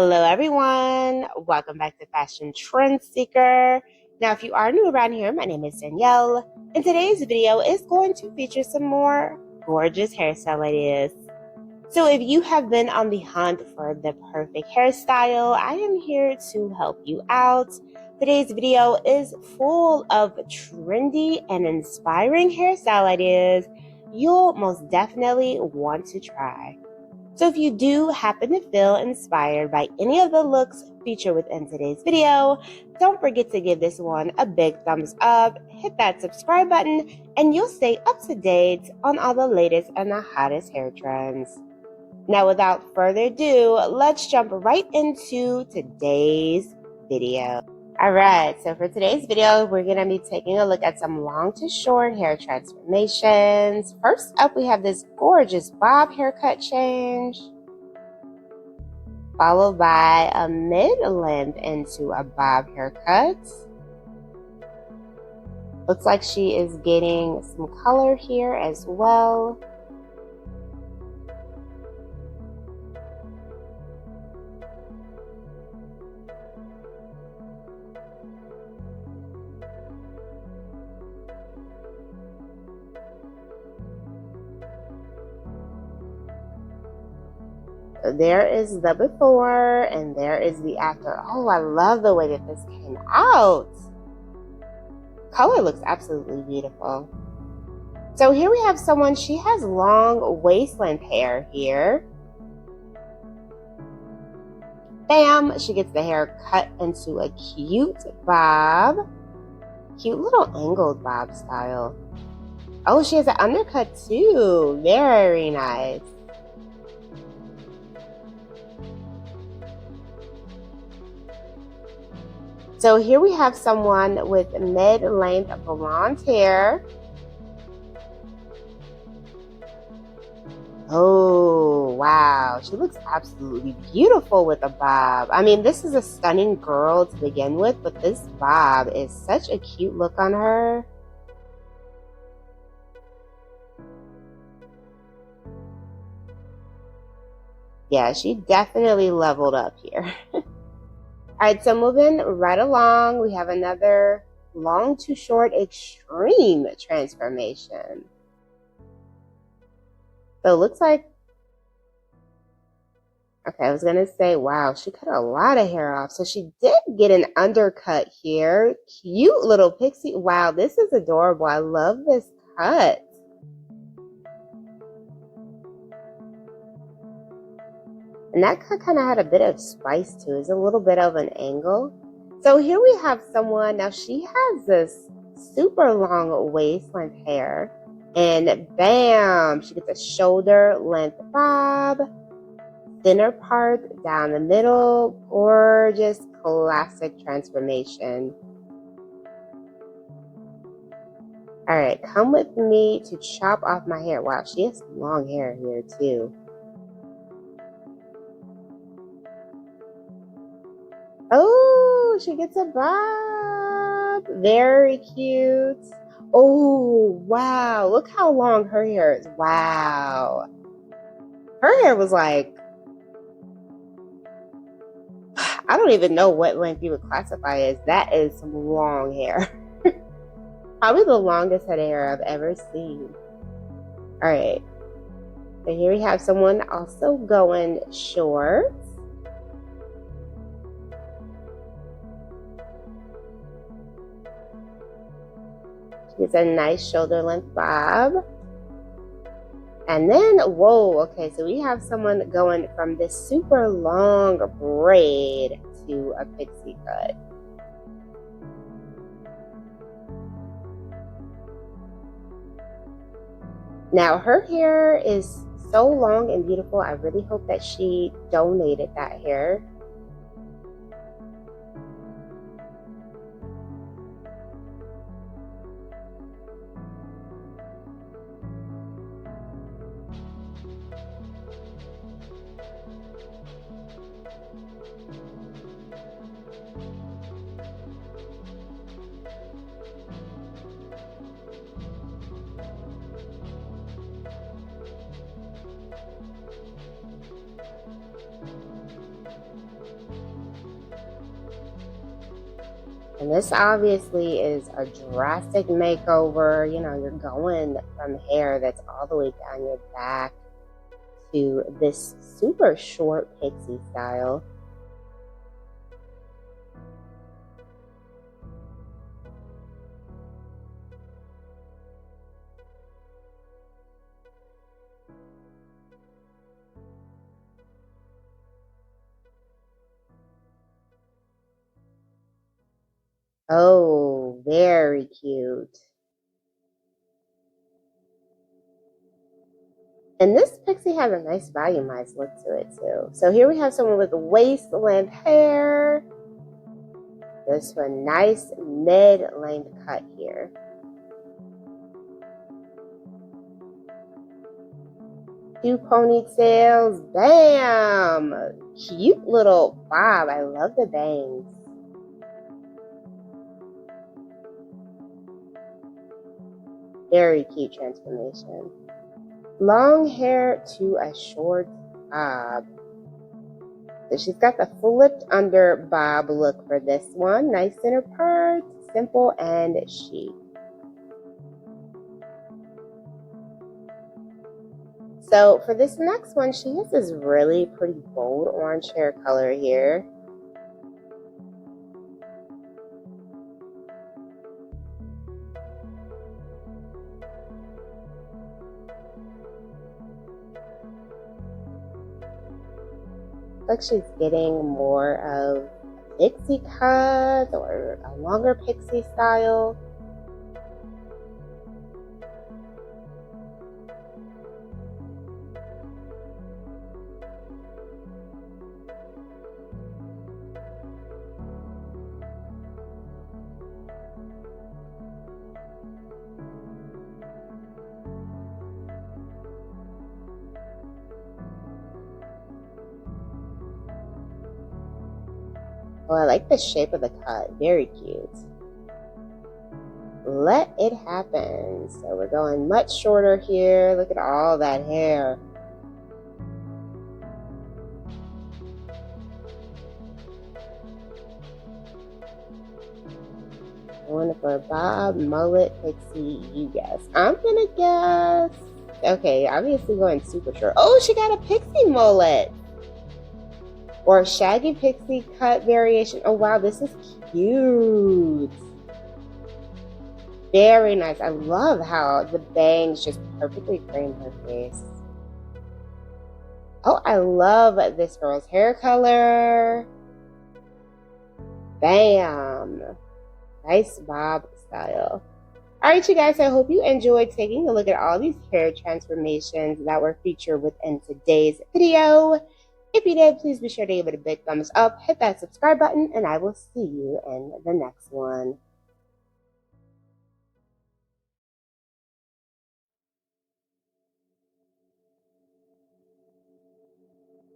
Hello, everyone. Welcome back to Fashion Trend Seeker. Now, if you are new around here, my name is Danielle, and today's video is going to feature some more gorgeous hairstyle ideas. So if you have been on the hunt for the perfect hairstyle, I am here to help you out. Today's video is full of trendy and inspiring hairstyle ideas you'll most definitely want to try. So if you do happen to feel inspired by any of the looks featured within today's video, don't forget to give this one a big thumbs up, hit that subscribe button, and you'll stay up to date on all the latest and the hottest hair trends. Now, without further ado, let's jump right into today's video. Alright, so for today's video, we're going to be taking a look at some long to short hair transformations. First up, we have this gorgeous bob haircut change, followed by a mid-length into a bob haircut. Looks like she is getting some color here as well. There is the before and there is the after. Oh, I love the way that this came out. Color looks absolutely beautiful. So here we have someone, she has long waist length hair here. Bam, she gets the hair cut into a cute bob. Cute little angled bob style. Oh, she has an undercut too. Very nice. So here we have someone with mid-length blonde hair. Oh, wow. She looks absolutely beautiful with a bob. I mean, this is a stunning girl to begin with, but this bob is such a cute look on her. Yeah, she definitely leveled up here. Alright, so moving right along, we have another long to short extreme transformation. So it looks like, okay, I was going to say, wow, she cut a lot of hair off. So she did get an undercut here. Cute little pixie. Wow, this is adorable. I love this cut. And that cut kind of had a bit of spice to it. It's a little bit of an angle. So here we have someone, now she has this super long waist length hair. And bam, she gets a shoulder length bob. Thinner part down the middle. Gorgeous, classic transformation. Alright, come with me to chop off my hair. Wow, she has long hair here too. Oh, she gets a bob. Very cute. Oh, wow. Look how long her hair is. Wow. Her hair was like, I don't even know what length you would classify as. That is some long hair. Probably the longest head of hair I've ever seen. All right. So here we have someone also going short. It's a nice shoulder length bob. And then, whoa, okay, so we have someone going from this super long braid to a pixie cut. Now, her hair is so long and beautiful. I really hope that she donated that hair. And this obviously is a drastic makeover. You know, you're going from hair that's all the way down your back to this super short pixie style. Oh, very cute. And this pixie has a nice volumized look to it too. So here we have someone with waist-length hair. This one, nice mid-length cut here. Two ponytails, bam! Cute little bob. I love the bangs. Very cute transformation. Long hair to a short bob. So she's got the flipped under bob look for this one. Nice center part, simple and chic. So for this next one, she has this really pretty bold orange hair color here. Like she's getting more of a pixie cut or a longer pixie style. Oh, I like the shape of the cut. Very cute. Let it happen. So we're going much shorter here. Look at all that hair. Going for bob, mullet, pixie, you guess. I'm gonna guess. Okay, obviously going super short. Oh, she got a pixie mullet. Or a shaggy pixie cut variation. Oh, wow, this is cute. Very nice. I love how the bangs just perfectly frame her face. Oh, I love this girl's hair color. Bam. Nice bob style. All right, you guys, I hope you enjoyed taking a look at all these hair transformations that were featured within today's video. If you did, please be sure to give it a big thumbs up, hit that subscribe button, and I will see you in the next one.